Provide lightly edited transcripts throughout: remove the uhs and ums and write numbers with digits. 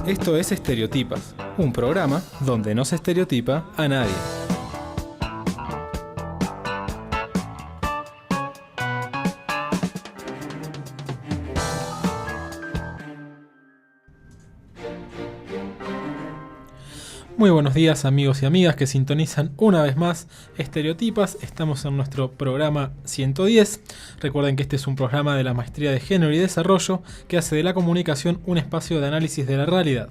Esto es Estereotipas, un programa donde no se estereotipa a nadie. Muy buenos días amigos y amigas que sintonizan una vez más Estereotipas. Estamos en nuestro programa 110. Recuerden que este es un programa de la Maestría de Género y Desarrollo que hace de la comunicación un espacio de análisis de la realidad.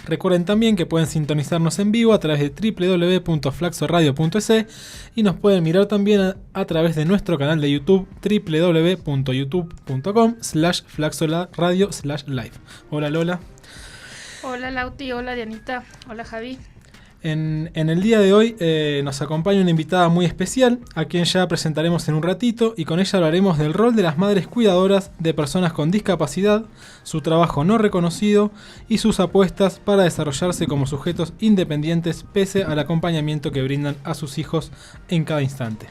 Recuerden también que pueden sintonizarnos en vivo a través de www.flaxoradio.es y nos pueden mirar también a través de nuestro canal de YouTube www.youtube.com/flaxoradio/live. Hola Lola. Hola Lauti, hola Dianita, hola Javi. En el día de hoy nos acompaña una invitada muy especial, a quien ya presentaremos en un ratito, y con ella hablaremos del rol de las madres cuidadoras de personas con discapacidad, su trabajo no reconocido y sus apuestas para desarrollarse como sujetos independientes pese al acompañamiento que brindan a sus hijos en cada instante.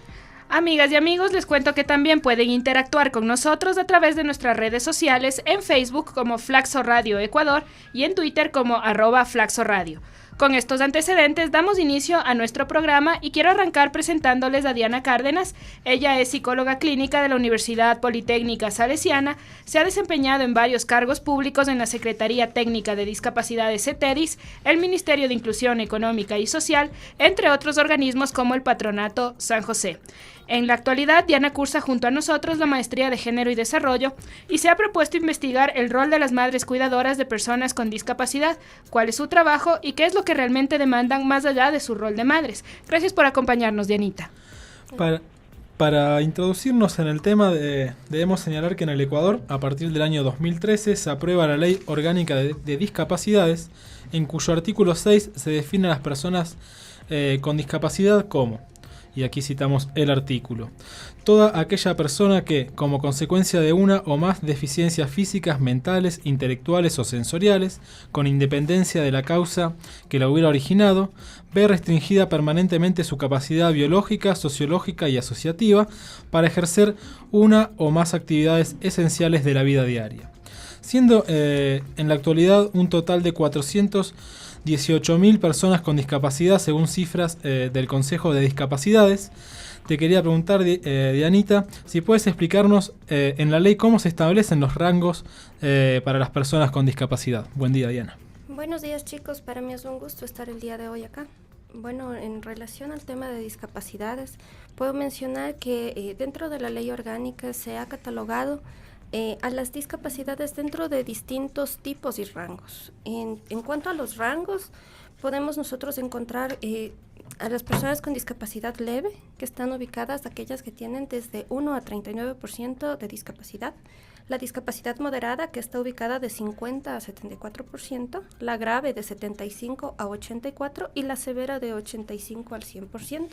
Amigas y amigos, les cuento que también pueden interactuar con nosotros a través de nuestras redes sociales, en Facebook como Flaxo Radio Ecuador y en Twitter como @FlaxoRadio. Con estos antecedentes damos inicio a nuestro programa y quiero arrancar presentándoles a Diana Cárdenas. Ella es psicóloga clínica de la Universidad Politécnica Salesiana, se ha desempeñado en varios cargos públicos en la Secretaría Técnica de Discapacidades CETEDIS, el Ministerio de Inclusión Económica y Social, entre otros organismos como el Patronato San José. En la actualidad, Diana cursa junto a nosotros la Maestría de Género y Desarrollo y se ha propuesto investigar el rol de las madres cuidadoras de personas con discapacidad, cuál es su trabajo y qué es lo que realmente demandan más allá de su rol de madres. Gracias por acompañarnos, Dianita. Para introducirnos en el tema, debemos señalar que en el Ecuador, a partir del año 2013, se aprueba la Ley Orgánica de Discapacidades, en cuyo artículo 6 se define a las personas con discapacidad como... Y aquí citamos el artículo: toda aquella persona que, como consecuencia de una o más deficiencias físicas, mentales, intelectuales o sensoriales, con independencia de la causa que la hubiera originado, ve restringida permanentemente su capacidad biológica, sociológica y asociativa para ejercer una o más actividades esenciales de la vida diaria. Siendo en la actualidad un total de 418.000 personas con discapacidad según cifras del Consejo de Discapacidades. Te quería preguntar, Dianita, si puedes explicarnos en la ley cómo se establecen los rangos para las personas con discapacidad. Buen día, Diana. Buenos días, chicos. Para mí es un gusto estar el día de hoy acá. Bueno, en relación al tema de discapacidades, puedo mencionar que dentro de la ley orgánica se ha catalogado a las discapacidades dentro de distintos tipos y rangos. En cuanto a los rangos, podemos nosotros encontrar a las personas con discapacidad leve, que están ubicadas aquellas que tienen desde 1 a 39% de discapacidad, la discapacidad moderada, que está ubicada de 50 a 74%, la grave de 75 a 84% y la severa de 85 al 100%.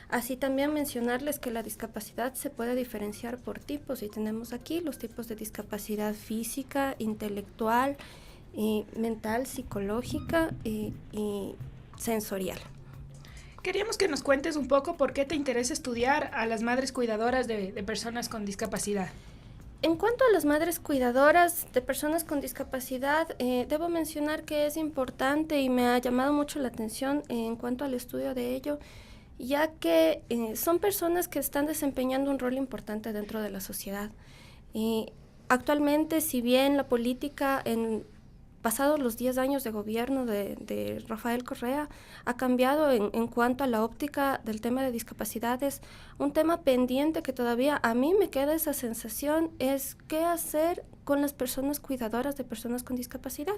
Así también mencionarles que la discapacidad se puede diferenciar por tipos y tenemos aquí los tipos de discapacidad física, intelectual, mental, psicológica y sensorial. Queríamos que nos cuentes un poco por qué te interesa estudiar a las madres cuidadoras de personas con discapacidad. En cuanto a las madres cuidadoras de personas con discapacidad, debo mencionar que es importante y me ha llamado mucho la atención en cuanto al estudio de ello, ya que son personas que están desempeñando un rol importante dentro de la sociedad. Actualmente, si bien la política pasados los 10 años de gobierno de Rafael Correa ha cambiado en cuanto a la óptica del tema de discapacidades, un tema pendiente que todavía a mí me queda esa sensación es qué hacer con las personas cuidadoras de personas con discapacidad.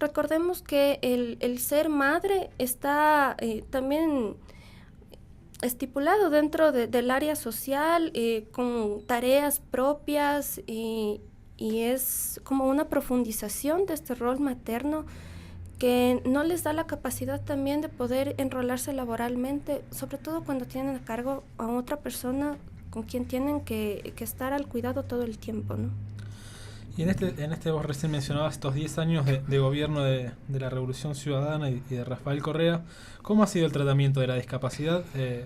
Recordemos que el ser madre está también estipulado dentro del área social con tareas propias y es como una profundización de este rol materno que no les da la capacidad también de poder enrolarse laboralmente, sobre todo cuando tienen a cargo a otra persona con quien tienen que estar al cuidado todo el tiempo, ¿no? Y en este vos recién mencionabas estos 10 años de gobierno de la Revolución Ciudadana y de Rafael Correa. ¿Cómo ha sido el tratamiento de la discapacidad,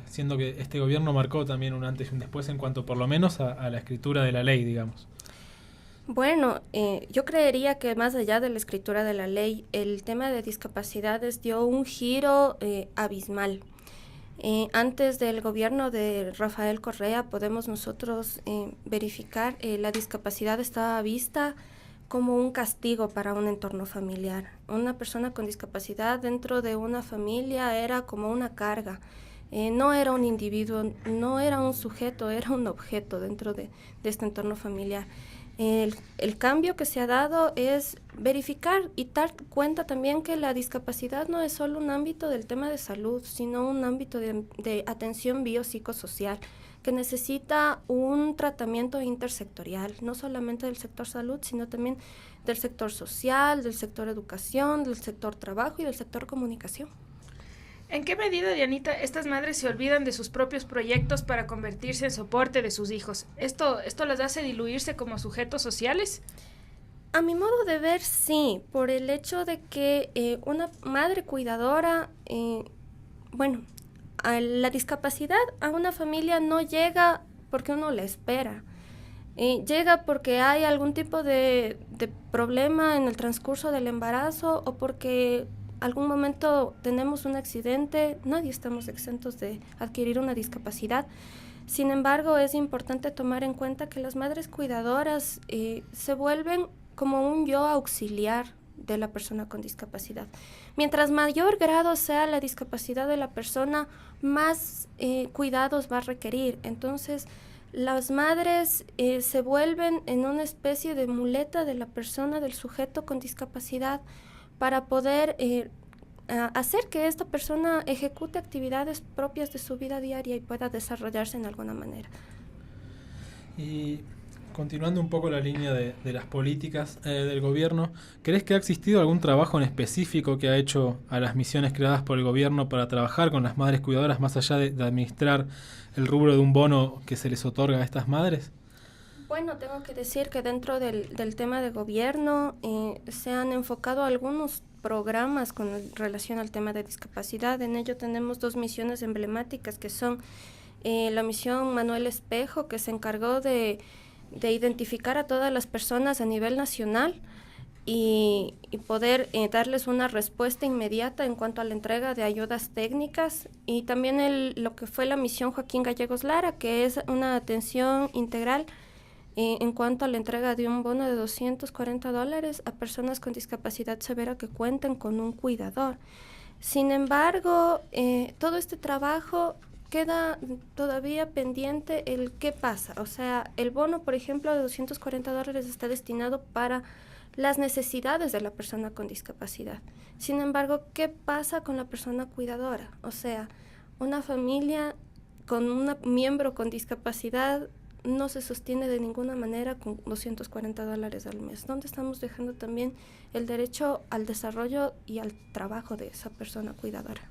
siendo que este gobierno marcó también un antes y un después en cuanto por lo menos a la escritura de la ley, digamos? Bueno, yo creería que más allá de la escritura de la ley, el tema de discapacidades dio un giro abismal. Antes del gobierno de Rafael Correa podemos nosotros verificar la discapacidad estaba vista como un castigo para un entorno familiar. Una persona con discapacidad dentro de una familia era como una carga. No era un individuo, no era un sujeto, era un objeto dentro de este entorno familiar. El cambio que se ha dado es verificar y dar cuenta también que la discapacidad no es solo un ámbito del tema de salud, sino un ámbito de atención biopsicosocial que necesita un tratamiento intersectorial, no solamente del sector salud, sino también del sector social, del sector educación, del sector trabajo y del sector comunicación. ¿En qué medida, Dianita, estas madres se olvidan de sus propios proyectos para convertirse en soporte de sus hijos? ¿Esto las hace diluirse como sujetos sociales? A mi modo de ver, sí, por el hecho de que una madre cuidadora, a la discapacidad a una familia no llega porque uno la espera. Llega porque hay algún tipo de problema en el transcurso del embarazo o porque algún momento tenemos un accidente. Nadie estamos exentos de adquirir una discapacidad. Sin embargo, es importante tomar en cuenta que las madres cuidadoras se vuelven como un yo auxiliar de la persona con discapacidad. Mientras mayor grado sea la discapacidad de la persona, más cuidados va a requerir. Entonces, las madres se vuelven en una especie de muleta de la persona, del sujeto con discapacidad, para poder hacer que esta persona ejecute actividades propias de su vida diaria y pueda desarrollarse en alguna manera. Y continuando un poco la línea de las políticas del gobierno, ¿crees que ha existido algún trabajo en específico que ha hecho a las misiones creadas por el gobierno para trabajar con las madres cuidadoras más allá de administrar el rubro de un bono que se les otorga a estas madres? Bueno, tengo que decir que dentro del tema de gobierno se han enfocado algunos programas con relación al tema de discapacidad. En ello tenemos 2 misiones emblemáticas que son la misión Manuel Espejo, que se encargó de identificar a todas las personas a nivel nacional y poder darles una respuesta inmediata en cuanto a la entrega de ayudas técnicas, y también lo que fue la misión Joaquín Gallegos Lara, que es una atención integral en cuanto a la entrega de un bono de $240 a personas con discapacidad severa que cuenten con un cuidador. Sin embargo, todo este trabajo queda todavía pendiente el qué pasa. O sea, el bono, por ejemplo, de $240 está destinado para las necesidades de la persona con discapacidad. Sin embargo, ¿qué pasa con la persona cuidadora? O sea, una familia con un miembro con discapacidad no se sostiene de ninguna manera con $240 al mes. ¿Dónde estamos dejando también el derecho al desarrollo y al trabajo de esa persona cuidadora?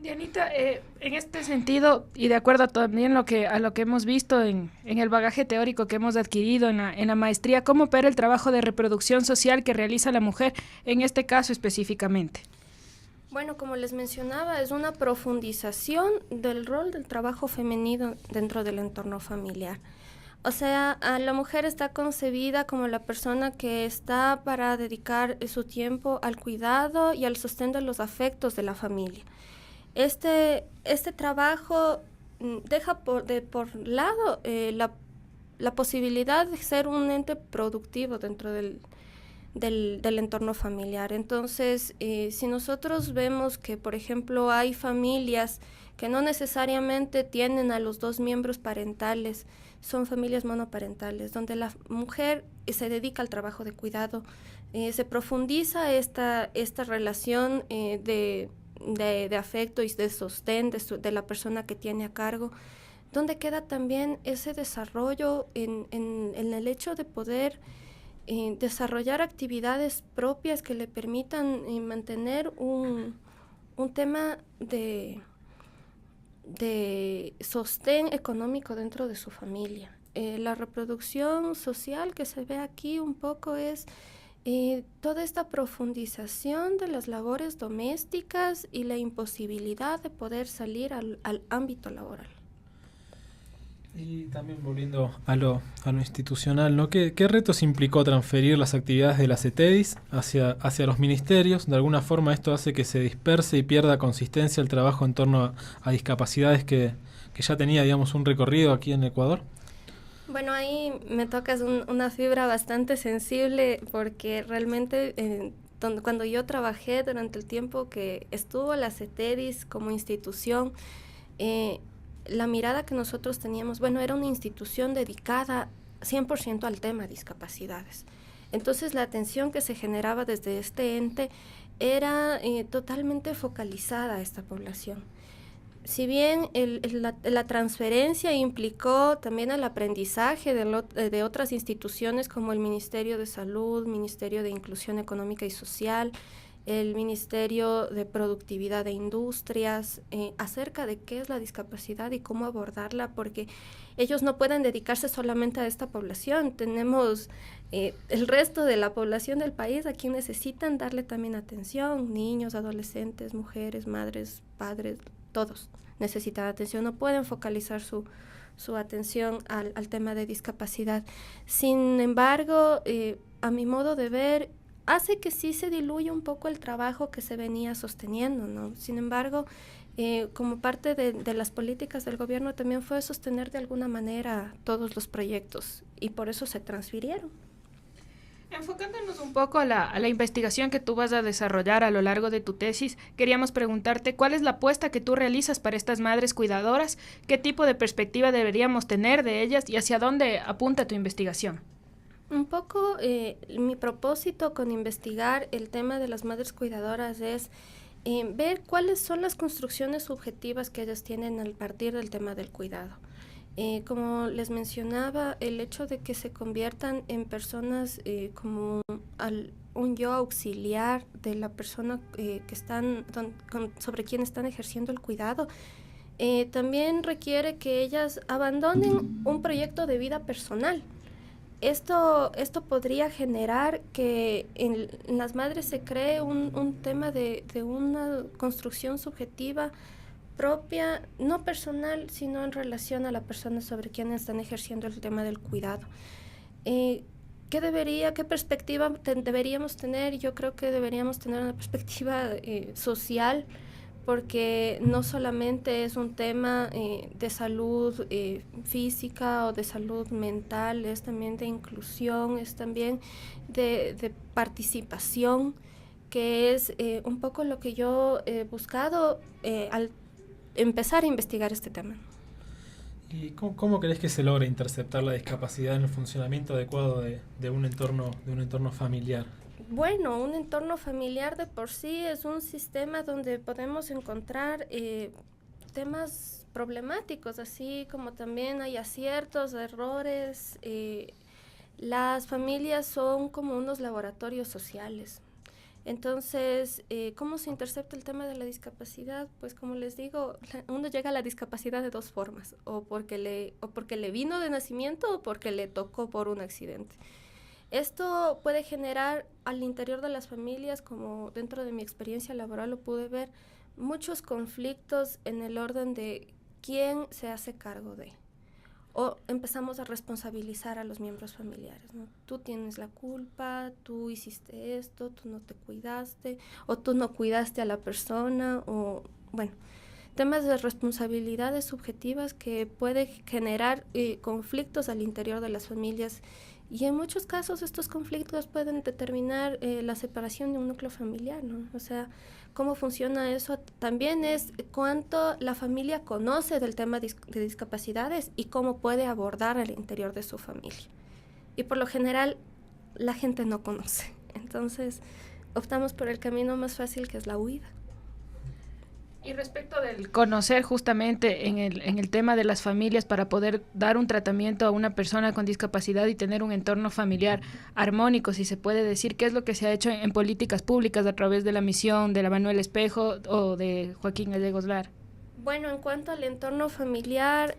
Dianita, en este sentido, y de acuerdo también a lo que hemos visto en el bagaje teórico que hemos adquirido en la maestría, ¿cómo opera el trabajo de reproducción social que realiza la mujer en este caso específicamente? Bueno, como les mencionaba, es una profundización del rol del trabajo femenino dentro del entorno familiar. O sea, la mujer está concebida como la persona que está para dedicar su tiempo al cuidado y al sostén de los afectos de la familia. Este trabajo deja por lado la posibilidad de ser un ente productivo dentro del entorno familiar. Entonces, si nosotros vemos que, por ejemplo, hay familias que no necesariamente tienen a los 2 miembros parentales, son familias monoparentales, donde la mujer se dedica al trabajo de cuidado, se profundiza esta relación de afecto y de sostén de la persona que tiene a cargo, donde queda también ese desarrollo en el hecho de poder desarrollar actividades propias que le permitan mantener un tema de sostén económico dentro de su familia. La reproducción social que se ve aquí un poco es toda esta profundización de las labores domésticas y la imposibilidad de poder salir al ámbito laboral. Y también volviendo a lo institucional, ¿no? ¿Qué retos implicó transferir las actividades de la CETEDIS hacia los ministerios? De alguna forma esto hace que se disperse y pierda consistencia el trabajo en torno a discapacidades que ya tenía, digamos, un recorrido aquí en Ecuador. Bueno, ahí me tocas una fibra bastante sensible porque realmente cuando yo trabajé durante el tiempo que estuvo la CETEDIS como institución, la mirada que nosotros teníamos, bueno, era una institución dedicada 100% al tema discapacidades. Entonces la atención que se generaba desde este ente era totalmente focalizada a esta población. Si bien la transferencia implicó también el aprendizaje de otras instituciones como el Ministerio de Salud, Ministerio de Inclusión Económica y Social, el Ministerio de Productividad e Industrias, acerca de qué es la discapacidad y cómo abordarla, porque ellos no pueden dedicarse solamente a esta población. Tenemos el resto de la población del país a quien necesitan darle también atención, niños, adolescentes, mujeres, madres, padres, todos necesitan atención, no pueden focalizar su atención al tema de discapacidad. Sin embargo, a mi modo de ver, hace que sí se diluya un poco el trabajo que se venía sosteniendo, ¿no? Sin embargo, como parte de las políticas del gobierno también fue sostener de alguna manera todos los proyectos y por eso se transfirieron. Enfocándonos un poco a la investigación que tú vas a desarrollar a lo largo de tu tesis, queríamos preguntarte cuál es la apuesta que tú realizas para estas madres cuidadoras, qué tipo de perspectiva deberíamos tener de ellas y hacia dónde apunta tu investigación. Un poco mi propósito con investigar el tema de las madres cuidadoras es ver cuáles son las construcciones subjetivas que ellas tienen al partir del tema del cuidado. Como les mencionaba, el hecho de que se conviertan en personas como un yo auxiliar de la persona sobre quien están ejerciendo el cuidado, también requiere que ellas abandonen un proyecto de vida personal. Esto podría generar que en las madres se cree un tema de una construcción subjetiva propia, no personal, sino en relación a la persona sobre quien están ejerciendo el tema del cuidado. ¿Qué perspectiva deberíamos tener? Yo creo que deberíamos tener una perspectiva social, porque no solamente es un tema de salud física o de salud mental, es también de inclusión, es también de participación, que es un poco lo que yo he buscado al empezar a investigar este tema. ¿Y cómo crees que se logra interceptar la discapacidad en el funcionamiento adecuado de un entorno familiar? Bueno, un entorno familiar de por sí es un sistema donde podemos encontrar temas problemáticos, así como también hay aciertos, errores. Las familias son como unos laboratorios sociales. Entonces, ¿cómo se intercepta el tema de la discapacidad? Pues como les digo, uno llega a la discapacidad de dos formas, o porque le vino de nacimiento o porque le tocó por un accidente. Esto puede generar al interior de las familias, como dentro de mi experiencia laboral lo pude ver, muchos conflictos en el orden de quién se hace cargo de. O empezamos a responsabilizar a los miembros familiares, ¿no? Tú tienes la culpa, tú hiciste esto, tú no te cuidaste, o tú no cuidaste a la persona, o bueno, temas de responsabilidades subjetivas que puede generar conflictos al interior de las familias. Y en muchos casos estos conflictos pueden determinar la separación de un núcleo familiar, ¿no? O sea, cómo funciona eso también es cuánto la familia conoce del tema de discapacidades y cómo puede abordar al interior de su familia. Y por lo general la gente no conoce. Entonces optamos por el camino más fácil, que es la huida. Y respecto del conocer justamente en el tema de las familias para poder dar un tratamiento a una persona con discapacidad y tener un entorno familiar armónico, si se puede decir, ¿qué es lo que se ha hecho en políticas públicas a través de la misión de la Manuel Espejo o de Joaquín Gallegos Lar? Bueno, en cuanto al entorno familiar,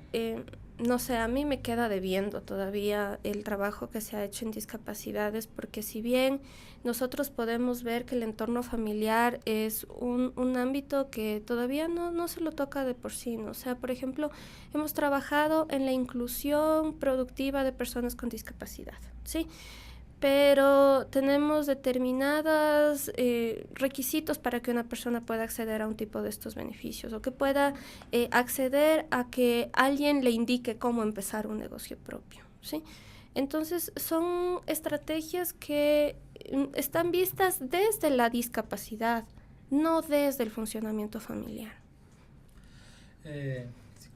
no sé, a mí me queda debiendo todavía el trabajo que se ha hecho en discapacidades, porque si bien nosotros podemos ver que el entorno familiar es un ámbito que todavía no se lo toca de por sí, ¿no? O sea, por ejemplo, hemos trabajado en la inclusión productiva de personas con discapacidad, ¿sí? Pero tenemos determinados requisitos para que una persona pueda acceder a un tipo de estos beneficios o que pueda acceder a que alguien le indique cómo empezar un negocio propio, ¿sí? Entonces, son estrategias que están vistas desde la discapacidad, no desde el funcionamiento familiar.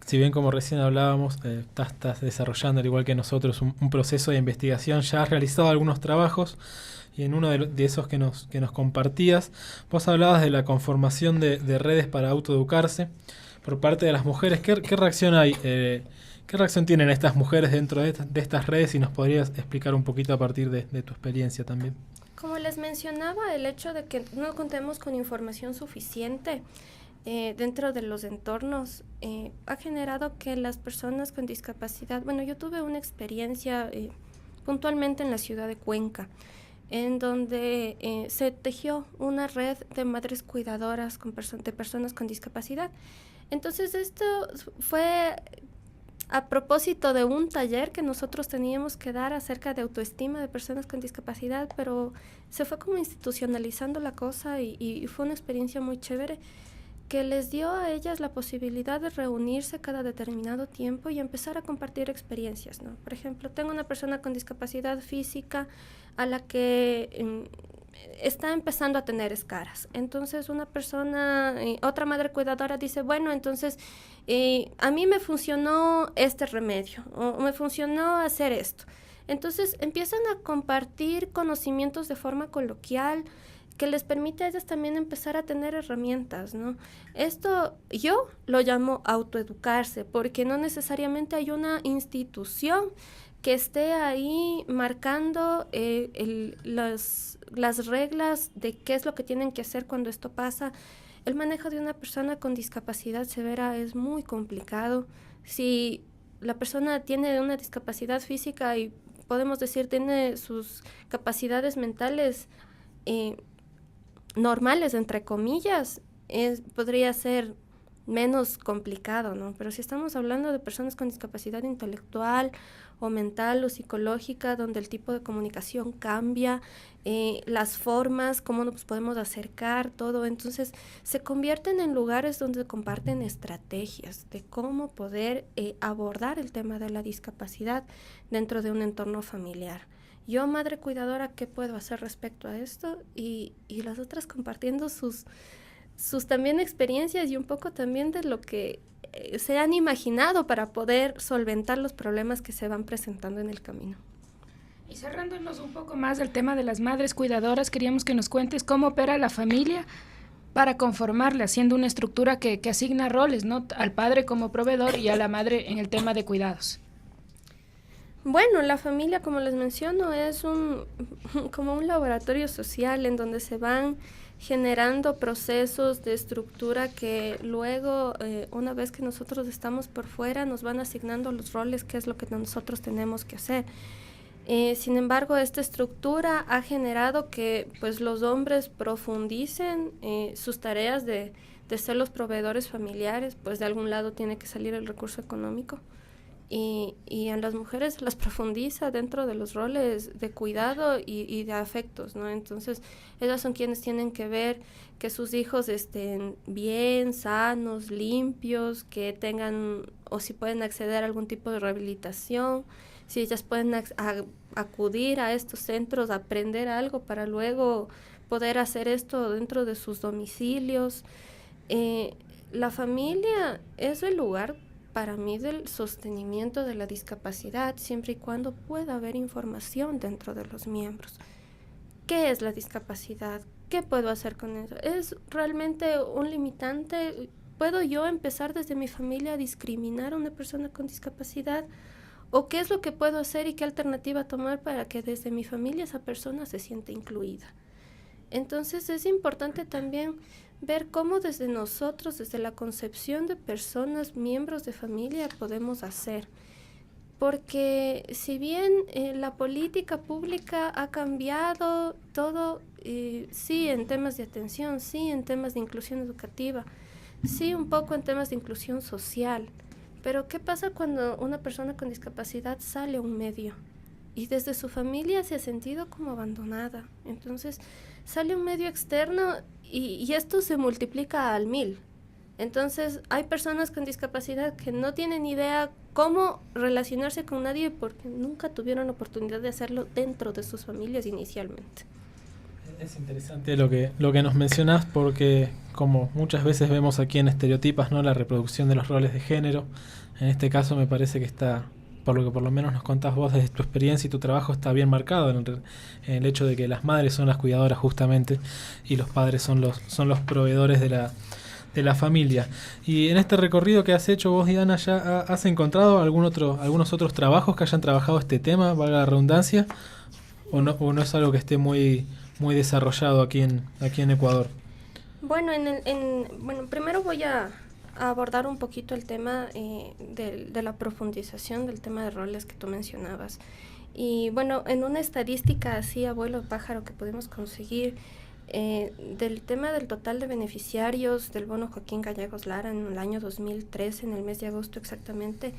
Si bien como recién hablábamos, estás desarrollando, al igual que nosotros, un proceso de investigación, ya has realizado algunos trabajos y en uno de esos que nos compartías, vos hablabas de la conformación de redes para autoeducarse por parte de las mujeres. ¿Qué reacción hay? ¿Qué reacción tienen estas mujeres dentro de estas redes? Y nos podrías explicar un poquito a partir de tu experiencia también. Como les mencionaba, el hecho de que no contemos con información suficiente dentro de los entornos ha generado que las personas con discapacidad, bueno, yo tuve una experiencia puntualmente en la ciudad de Cuenca, en donde se tejió una red de madres cuidadoras de personas con discapacidad. Entonces esto fue a propósito de un taller que nosotros teníamos que dar acerca de autoestima de personas con discapacidad, pero se fue como institucionalizando la cosa y fue una experiencia muy chévere, que les dio a ellas la posibilidad de reunirse cada determinado tiempo y empezar a compartir experiencias, ¿no? Por ejemplo, tengo una persona con discapacidad física a la que está empezando a tener escaras. Entonces una persona, otra madre cuidadora dice, bueno, entonces a mí me funcionó este remedio o me funcionó hacer esto. Entonces empiezan a compartir conocimientos de forma coloquial, que les permite a ellas también empezar a tener herramientas, ¿no? Esto yo lo llamo autoeducarse, porque no necesariamente hay una institución que esté ahí marcando las reglas de qué es lo que tienen que hacer cuando esto pasa. El manejo de una persona con discapacidad severa es muy complicado. Si la persona tiene una discapacidad física y podemos decir tiene sus capacidades mentales normales, entre comillas, podría ser menos complicado, ¿no? Pero si estamos hablando de personas con discapacidad intelectual o mental o psicológica, donde el tipo de comunicación cambia, las formas, cómo nos podemos acercar, todo, entonces se convierten en lugares donde comparten estrategias de cómo poder abordar el tema de la discapacidad dentro de un entorno familiar. Yo, madre cuidadora, ¿qué puedo hacer respecto a esto? Y las otras compartiendo sus también experiencias y un poco también de lo que se han imaginado para poder solventar los problemas que se van presentando en el camino. Y cerrándonos un poco más del tema de las madres cuidadoras, queríamos que nos cuentes cómo opera la familia para conformarla, haciendo una estructura que asigna roles, ¿no? Al padre como proveedor y a la madre en el tema de cuidados. Bueno, la familia, como les menciono, es como un laboratorio social en donde se van generando procesos de estructura que luego, una vez que nosotros estamos por fuera, nos van asignando los roles, qué es lo que nosotros tenemos que hacer. Sin embargo, esta estructura ha generado que pues, los hombres profundicen sus tareas de ser los proveedores familiares, pues de algún lado tiene que salir el recurso económico. Y a las mujeres las profundiza dentro de los roles de cuidado y de afectos, ¿no? Entonces, ellas son quienes tienen que ver que sus hijos estén bien, sanos, limpios, que tengan o si pueden acceder a algún tipo de rehabilitación, si ellas pueden acudir a estos centros, aprender algo para luego poder hacer esto dentro de sus domicilios. La familia es el lugar para mí del sostenimiento de la discapacidad, siempre y cuando pueda haber información dentro de los miembros. ¿Qué es la discapacidad? ¿Qué puedo hacer con eso? ¿Es realmente un limitante? ¿Puedo yo empezar desde mi familia a discriminar a una persona con discapacidad? ¿O qué es lo que puedo hacer y qué alternativa tomar para que desde mi familia esa persona se sienta incluida? Entonces es importante también ver cómo desde nosotros, desde la concepción de personas, miembros de familia, podemos hacer. Porque si bien la política pública ha cambiado todo, sí en temas de atención, sí en temas de inclusión educativa, sí un poco en temas de inclusión social, pero ¿qué pasa cuando una persona con discapacidad sale a un medio y desde su familia se ha sentido como abandonada? Entonces sale a un medio externo y esto se multiplica al 1000. Entonces hay personas con discapacidad que no tienen idea cómo relacionarse con nadie porque nunca tuvieron la oportunidad de hacerlo dentro de sus familias inicialmente. Es interesante lo que nos mencionás porque como muchas veces vemos aquí en Estereotipas, ¿no?, la reproducción de los roles de género. En este caso me parece que está, por lo que por lo menos nos contás vos desde tu experiencia y tu trabajo, está bien marcado en el hecho de que las madres son las cuidadoras justamente y los padres son los proveedores de la familia. Y en este recorrido que has hecho vos, Diana, ¿ya has encontrado algunos otros trabajos que hayan trabajado este tema, valga la redundancia, o no es algo que esté muy desarrollado aquí en Ecuador? Bueno, bueno, primero voy a abordar un poquito el tema de la profundización del tema de roles que tú mencionabas. Y bueno, en una estadística así, abuelo pájaro, que pudimos conseguir, del tema del total de beneficiarios del bono Joaquín Gallegos Lara en el año 2013, en el mes de agosto exactamente,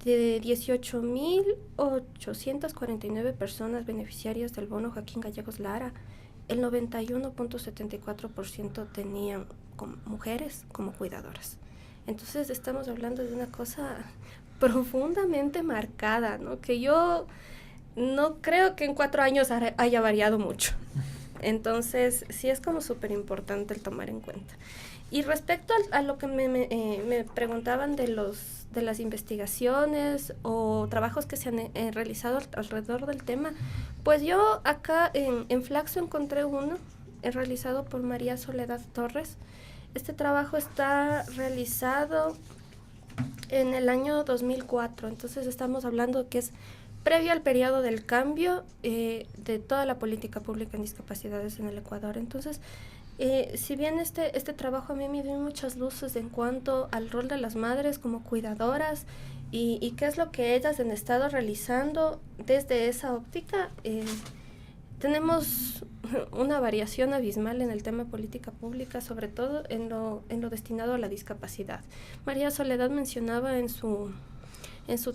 de 18.849 personas beneficiarias del bono Joaquín Gallegos Lara, el 91.74% tenían mujeres como cuidadoras. Entonces estamos hablando de una cosa profundamente marcada, ¿no?, que yo no creo que en 4 años haya variado mucho. Entonces, sí es como súper importante el tomar en cuenta. Y respecto a lo que me preguntaban de las investigaciones o trabajos que se han realizado alrededor del tema, pues yo acá en Flaxo encontré uno realizado por María Soledad Torres. Este trabajo está realizado en el año 2004, entonces estamos hablando que es previo al periodo del cambio de toda la política pública en discapacidades en el Ecuador. Entonces, si bien este trabajo a mí me dio muchas luces en cuanto al rol de las madres como cuidadoras y qué es lo que ellas han estado realizando desde esa óptica, tenemos una variación abismal en el tema política pública, sobre todo en lo destinado a la discapacidad. María Soledad mencionaba en su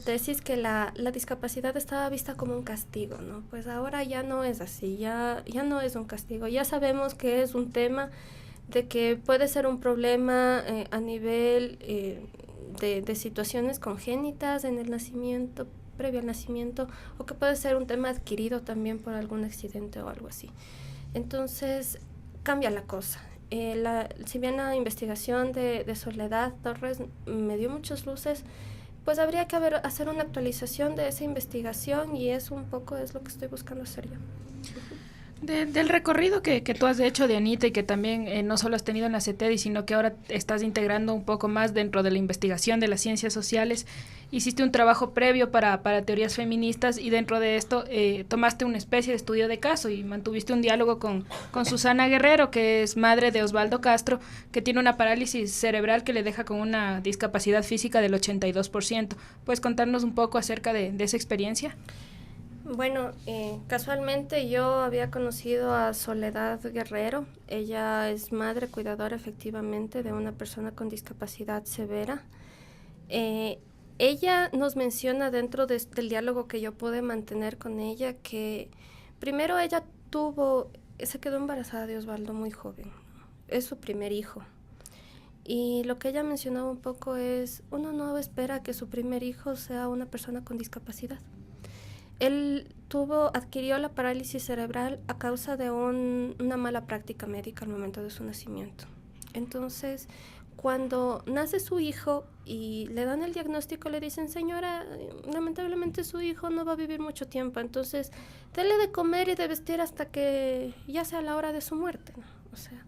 tesis que la discapacidad estaba vista como un castigo, ¿no? Pues ahora ya no es así, ya no es un castigo. Ya sabemos que es un tema de que puede ser un problema a nivel de situaciones congénitas en el nacimiento, previo al nacimiento, o que puede ser un tema adquirido también por algún accidente o algo así. Entonces, cambia la cosa. Si bien la investigación de Soledad Torres me dio muchas luces, pues habría que hacer una actualización de esa investigación y eso un poco es lo que estoy buscando hacer yo. Del recorrido que tú has hecho, Dianita, y que también no solo has tenido en la CETEDI, sino que ahora estás integrando un poco más dentro de la investigación de las ciencias sociales, hiciste un trabajo previo para teorías feministas y dentro de esto tomaste una especie de estudio de caso y mantuviste un diálogo con Susana Guerrero, que es madre de Osvaldo Castro, que tiene una parálisis cerebral que le deja con una discapacidad física del 82%. ¿Puedes contarnos un poco acerca de esa experiencia? Bueno, casualmente yo había conocido a Soledad Guerrero. Ella es madre cuidadora efectivamente de una persona con discapacidad severa. Ella nos menciona dentro del diálogo que yo pude mantener con ella que primero ella se quedó embarazada de Osvaldo muy joven. Es su primer hijo. Y lo que ella mencionaba un poco es, uno no espera que su primer hijo sea una persona con discapacidad. Él adquirió la parálisis cerebral a causa de una mala práctica médica al momento de su nacimiento. Entonces, cuando nace su hijo y le dan el diagnóstico, le dicen, señora, lamentablemente su hijo no va a vivir mucho tiempo, entonces dele de comer y de vestir hasta que ya sea la hora de su muerte, ¿no? O sea,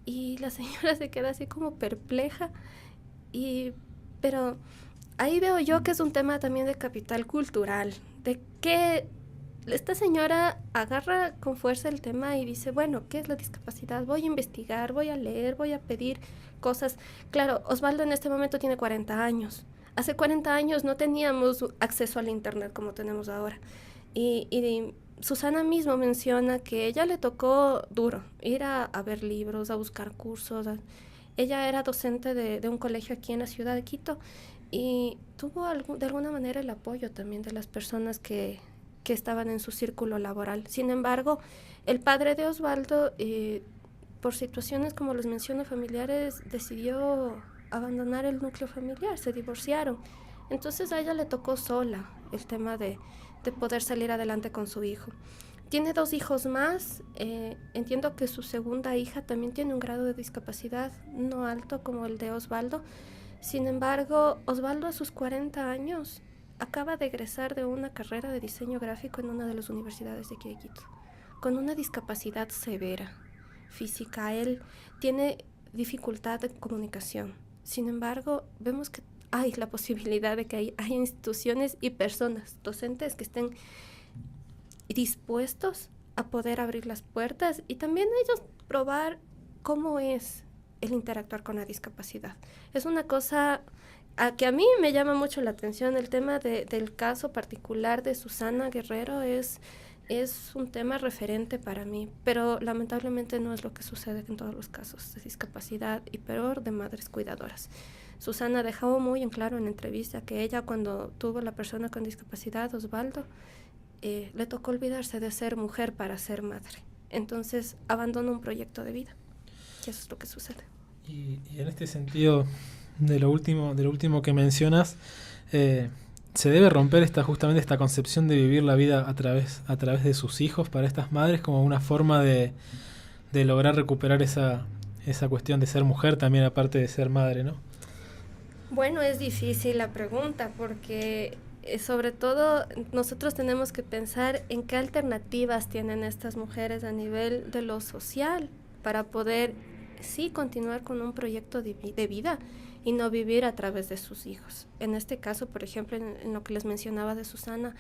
y la señora se queda así como perpleja, pero ahí veo yo que es un tema también de capital cultural, de qué esta señora agarra con fuerza el tema y dice, bueno, ¿qué es la discapacidad? Voy a investigar, voy a leer, voy a pedir cosas. Claro, Osvaldo en este momento tiene 40 años. Hace 40 años no teníamos acceso al internet como tenemos ahora. Y Susana mismo menciona que ella le tocó duro ir a ver libros, a buscar cursos. Ella era docente de un colegio aquí en la ciudad de Quito y tuvo de alguna manera el apoyo también de las personas que estaban en su círculo laboral. Sin embargo, el padre de Osvaldo, por situaciones como les menciono familiares, decidió abandonar el núcleo familiar, se divorciaron. Entonces a ella le tocó sola el tema de poder salir adelante con su hijo. Tiene 2 hijos más. Entiendo que su segunda hija también tiene un grado de discapacidad no alto como el de Osvaldo. Sin embargo, Osvaldo a sus 40 años acaba de egresar de una carrera de diseño gráfico en una de las universidades de aquí de Quito, con una discapacidad severa, física. Él tiene dificultad de comunicación. Sin embargo, vemos que hay la posibilidad de que hay instituciones y personas, docentes que estén dispuestos a poder abrir las puertas y también ellos probar cómo es el interactuar con la discapacidad. Es una cosa que a mí me llama mucho la atención. El tema del caso particular de Susana Guerrero es un tema referente para mí, pero lamentablemente no es lo que sucede en todos los casos de discapacidad y peor de madres cuidadoras. Susana dejó muy en claro en la entrevista que ella, cuando tuvo la persona con discapacidad, Osvaldo, le tocó olvidarse de ser mujer para ser madre. Entonces abandonó un proyecto de vida. Y eso es lo que sucede. Y en este sentido, de lo último que mencionas, se debe romper justamente esta concepción de vivir la vida a través de sus hijos para estas madres como una forma de lograr recuperar esa cuestión de ser mujer también, aparte de ser madre, ¿no? Bueno, es difícil la pregunta porque sobre todo nosotros tenemos que pensar en qué alternativas tienen estas mujeres a nivel de lo social para poder sí continuar con un proyecto de vida y no vivir a través de sus hijos. En este caso, por ejemplo, en lo que les mencionaba de Susana,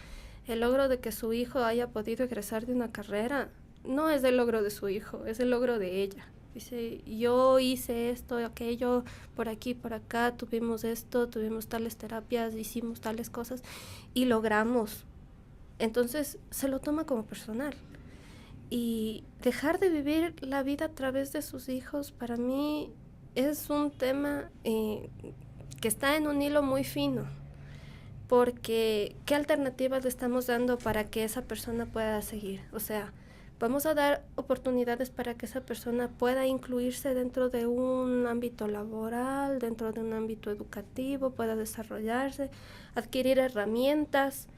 el logro de que su hijo haya podido egresar de una carrera no es el logro de su hijo, es el logro de ella. Dice, yo hice esto, aquello, por aquí, por acá, tuvimos esto, tuvimos tales terapias, hicimos tales cosas y logramos. Entonces se lo toma como personal. Y dejar de vivir la vida a través de sus hijos, para mí es un tema que está en un hilo muy fino. Porque, ¿qué alternativas le estamos dando para que esa persona pueda seguir? O sea, vamos a dar oportunidades para que esa persona pueda incluirse dentro de un ámbito laboral, dentro de un ámbito educativo, pueda desarrollarse, adquirir herramientas.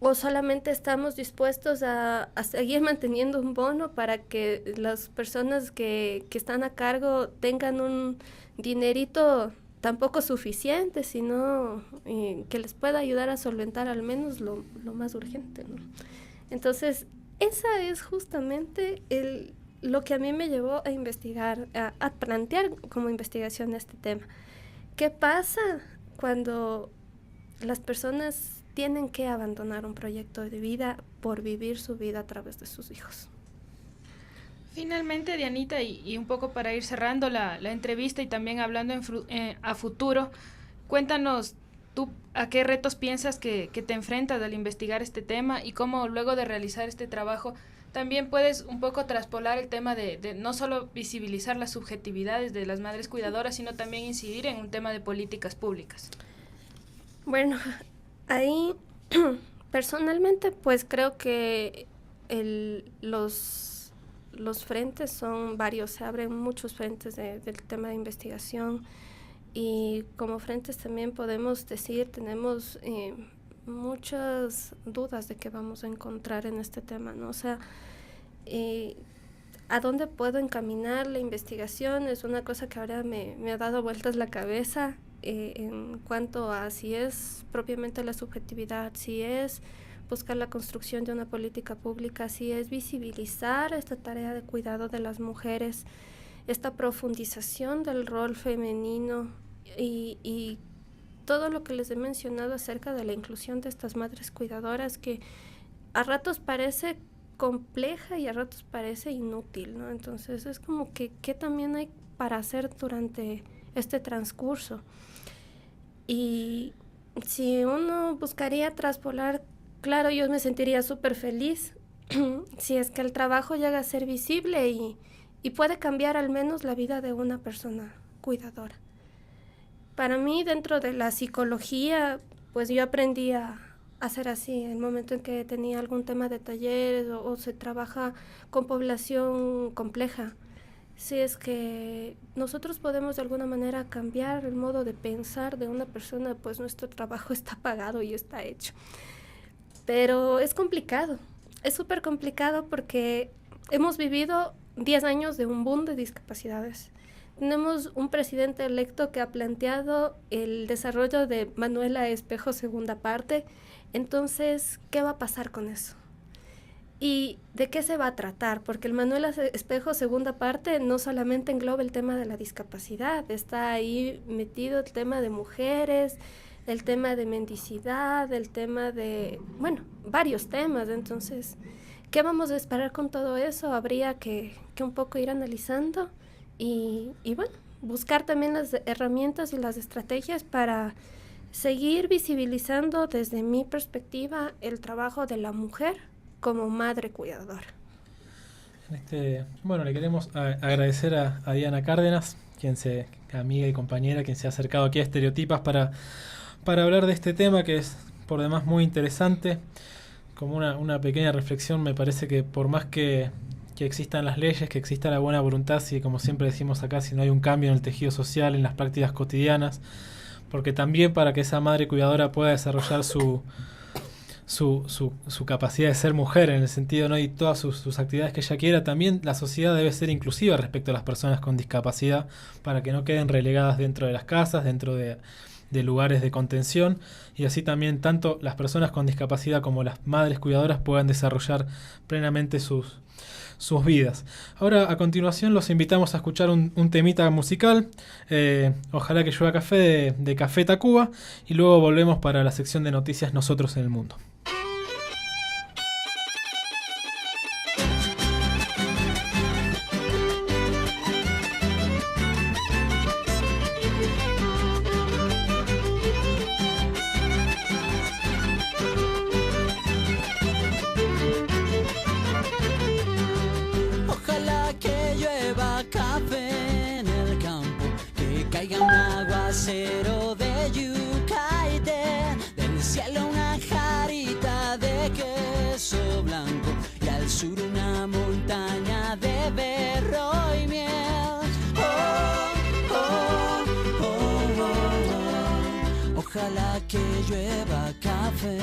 ¿O solamente estamos dispuestos a seguir manteniendo un bono para que las personas que están a cargo tengan un dinerito tampoco suficiente, sino que les pueda ayudar a solventar al menos lo más urgente, ¿no? Entonces, esa es justamente lo que a mí me llevó a investigar, a plantear como investigación este tema. ¿Qué pasa cuando las personas tienen que abandonar un proyecto de vida por vivir su vida a través de sus hijos? Finalmente, Dianita, y un poco para ir cerrando la entrevista y también hablando a futuro, cuéntanos tú a qué retos piensas que te enfrentas al investigar este tema y cómo luego de realizar este trabajo también puedes un poco traspolar el tema de no solo visibilizar las subjetividades de las madres cuidadoras, sino también incidir en un tema de políticas públicas. Bueno, ahí personalmente pues creo que los frentes son varios, se abren muchos frentes del tema de investigación y como frentes también podemos decir, tenemos muchas dudas de qué vamos a encontrar en este tema, ¿no? O sea, ¿a dónde puedo encaminar la investigación? Es una cosa que ahora me ha dado vueltas la cabeza en cuanto a si es propiamente la subjetividad, si es buscar la construcción de una política pública, si es visibilizar esta tarea de cuidado de las mujeres, esta profundización del rol femenino y todo lo que les he mencionado acerca de la inclusión de estas madres cuidadoras que a ratos parece compleja y a ratos parece inútil, ¿no? Entonces es como que ¿qué también hay para hacer durante este transcurso? Y si uno buscaría traspolar, claro, yo me sentiría súper feliz si es que el trabajo llega a ser visible y puede cambiar al menos la vida de una persona cuidadora. Para mí, dentro de la psicología, pues yo aprendí a hacer así, en el momento en que tenía algún tema de talleres o se trabaja con población compleja. Si es que nosotros podemos de alguna manera cambiar el modo de pensar de una persona, pues nuestro trabajo está pagado y está hecho. Pero es complicado, es súper complicado porque hemos vivido 10 años de un boom de discapacidades. Tenemos un presidente electo que ha planteado el desarrollo de Manuela Espejo segunda parte. Entonces, ¿qué va a pasar con eso? ¿Y de qué se va a tratar? Porque el Manuela Espejo segunda parte no solamente engloba el tema de la discapacidad, está ahí metido el tema de mujeres, el tema de mendicidad, el tema de, bueno, varios temas. Entonces, ¿qué vamos a esperar con todo eso? Habría que un poco ir analizando y bueno, buscar también las herramientas y las estrategias para seguir visibilizando desde mi perspectiva el trabajo de la mujer como madre cuidadora. Bueno, le queremos agradecer a Diana Cárdenas, amiga y compañera, quien se ha acercado aquí a Estereotipas para hablar de este tema que es por demás muy interesante. Como una pequeña reflexión, me parece que por más que existan las leyes, que exista la buena voluntad, si como siempre decimos acá, si no hay un cambio en el tejido social, en las prácticas cotidianas, porque también para que esa madre cuidadora pueda desarrollar su capacidad de ser mujer en el sentido, ¿no? Y todas sus actividades que ella quiera, también la sociedad debe ser inclusiva respecto a las personas con discapacidad para que no queden relegadas dentro de las casas, dentro de lugares de contención, y así también tanto las personas con discapacidad como las madres cuidadoras puedan desarrollar plenamente sus vidas. Ahora, a continuación, los invitamos a escuchar un temita musical, Ojalá que llueva café, de Café Tacuba, y luego volvemos para la sección de noticias Nosotros en el Mundo. Cero de yuca y del cielo una jarita de queso blanco y al sur una montaña de berro y miel. Oh, oh, oh, oh, oh. Ojalá que llueva café.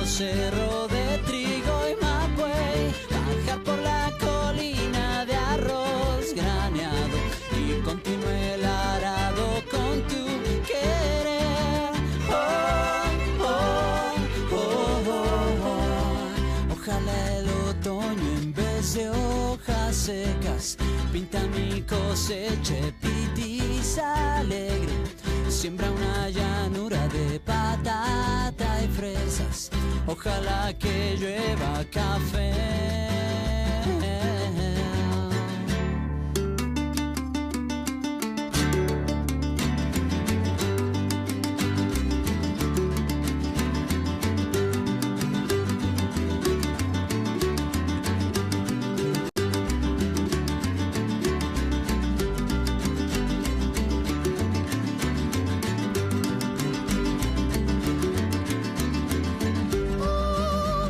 Cerro de trigo y maguey, bajar por la colina de arroz graneado y continúe el arado con tu querer. Oh, oh, oh, oh, oh. Ojalá el otoño en vez de hojas secas pinta mi cosecha pitiza alegre. Siembra una llanura de patata y fresas. Ojalá que llueva café.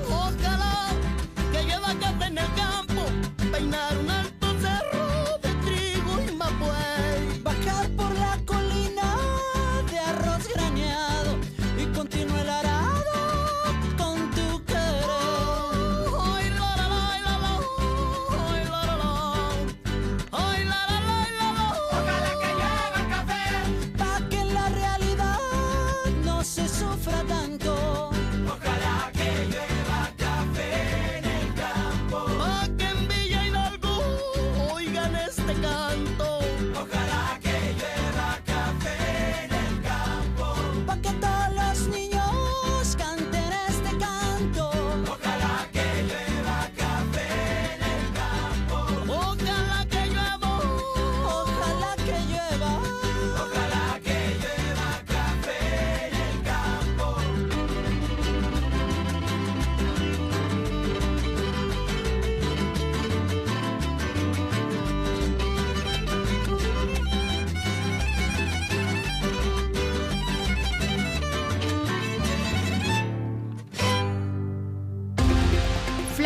Ojalá que llueva café.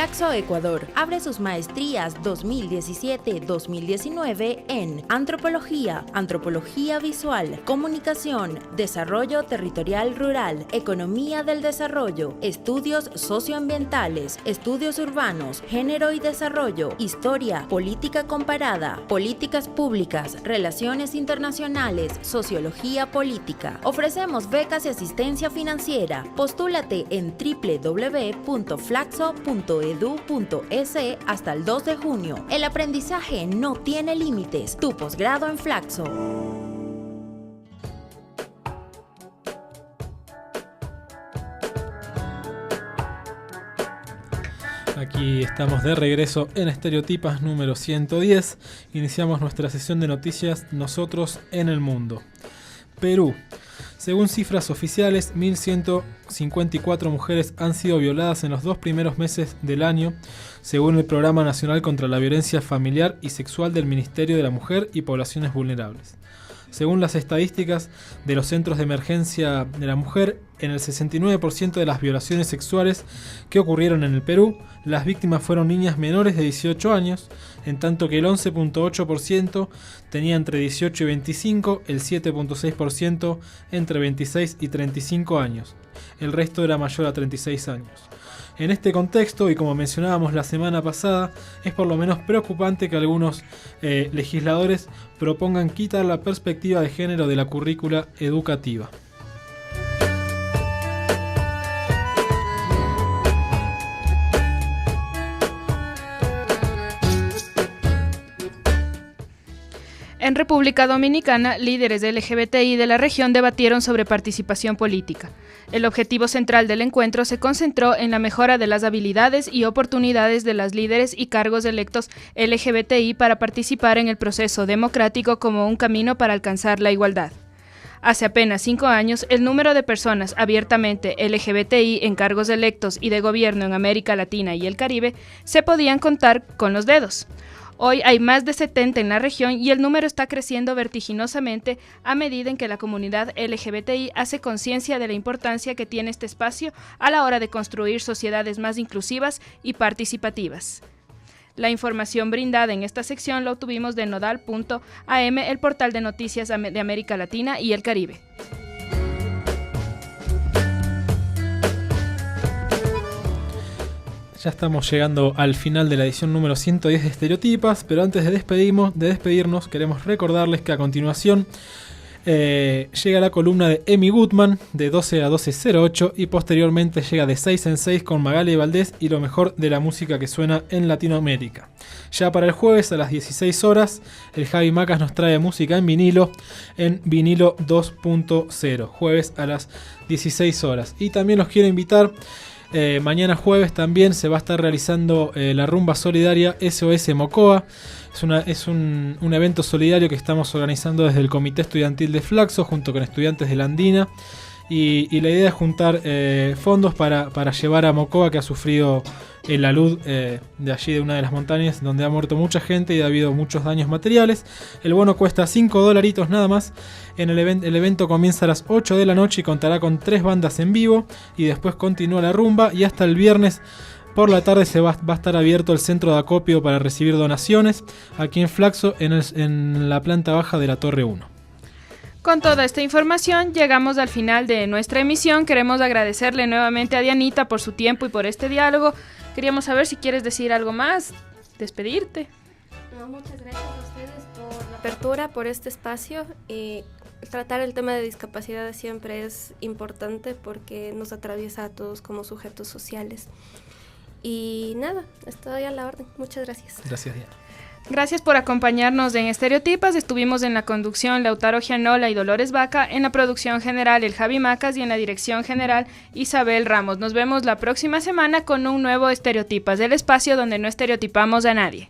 Flaxo Ecuador abre sus maestrías 2017-2019 en Antropología, Antropología Visual, Comunicación, Desarrollo Territorial Rural, Economía del Desarrollo, Estudios Socioambientales, Estudios Urbanos, Género y Desarrollo, Historia, Política Comparada, Políticas Públicas, Relaciones Internacionales, Sociología Política. Ofrecemos becas y asistencia financiera. Postúlate en www.flaxo.edu.es hasta el 2 de junio. El aprendizaje no tiene límites. Tu posgrado en Flaxo. Aquí estamos de regreso en Estereotipas número 110. Iniciamos nuestra sesión de noticias Nosotros en el Mundo. Perú. Según cifras oficiales, 1.154 mujeres han sido violadas en los 2 primeros meses del año, según el Programa Nacional contra la Violencia Familiar y Sexual del Ministerio de la Mujer y Poblaciones Vulnerables. Según las estadísticas de los Centros de Emergencia de la Mujer, en el 69% de las violaciones sexuales que ocurrieron en el Perú, las víctimas fueron niñas menores de 18 años, en tanto que el 11.8% tenía entre 18 y 25, el 7.6% entre 26 y 35 años. El resto era mayor a 36 años. En este contexto, y como mencionábamos la semana pasada, es por lo menos preocupante que algunos legisladores propongan quitar la perspectiva de género de la currícula educativa. En República Dominicana, líderes de LGBTI de la región debatieron sobre participación política. El objetivo central del encuentro se concentró en la mejora de las habilidades y oportunidades de las líderes y cargos electos LGBTI para participar en el proceso democrático como un camino para alcanzar la igualdad. Hace apenas 5 años, el número de personas abiertamente LGBTI en cargos electos y de gobierno en América Latina y el Caribe se podían contar con los dedos. Hoy hay más de 70 en la región y el número está creciendo vertiginosamente a medida en que la comunidad LGBTI hace conciencia de la importancia que tiene este espacio a la hora de construir sociedades más inclusivas y participativas. La información brindada en esta sección la obtuvimos de Nodal.am, el portal de noticias de América Latina y el Caribe. Ya estamos llegando al final de la edición número 110 de Estereotipas, pero antes de despedirnos, queremos recordarles que a continuación llega la columna de Emi Gutman de 12 a 12:08 y posteriormente llega de 6 en 6 con Magali Valdés y lo mejor de la música que suena en Latinoamérica. Ya para el jueves a las 16 horas, el Javi Macas nos trae música en vinilo 2.0, jueves a las 16 horas. Y también los quiero invitar. Mañana jueves también se va a estar realizando la rumba solidaria SOS Mocoa. Es un evento solidario que estamos organizando desde el Comité Estudiantil de Flaxo junto con estudiantes de la Andina. Y la idea es juntar fondos para llevar a Mocoa, que ha sufrido el alud de allí, de una de las montañas donde ha muerto mucha gente y ha habido muchos daños materiales. El bono cuesta $5 nada más. El evento comienza a las 8 de la noche y contará con 3 bandas en vivo. Y después continúa la rumba y hasta el viernes por la tarde va a estar abierto el centro de acopio para recibir donaciones aquí en Flaxo, en la planta baja de la Torre 1. Con toda esta información llegamos al final de nuestra emisión. Queremos agradecerle nuevamente a Dianita por su tiempo y por este diálogo. Queríamos saber si quieres decir algo más, despedirte. No, muchas gracias a ustedes por la apertura, por este espacio. Tratar el tema de discapacidad siempre es importante porque nos atraviesa a todos como sujetos sociales. Y nada, estoy a la orden. Muchas gracias. Gracias, Diana. Gracias por acompañarnos en Estereotipas. Estuvimos en la conducción Lautaro Gianola y Dolores Vaca, en la producción general el Javi Macas y en la dirección general Isabel Ramos. Nos vemos la próxima semana con un nuevo Estereotipas, el espacio donde no estereotipamos a nadie.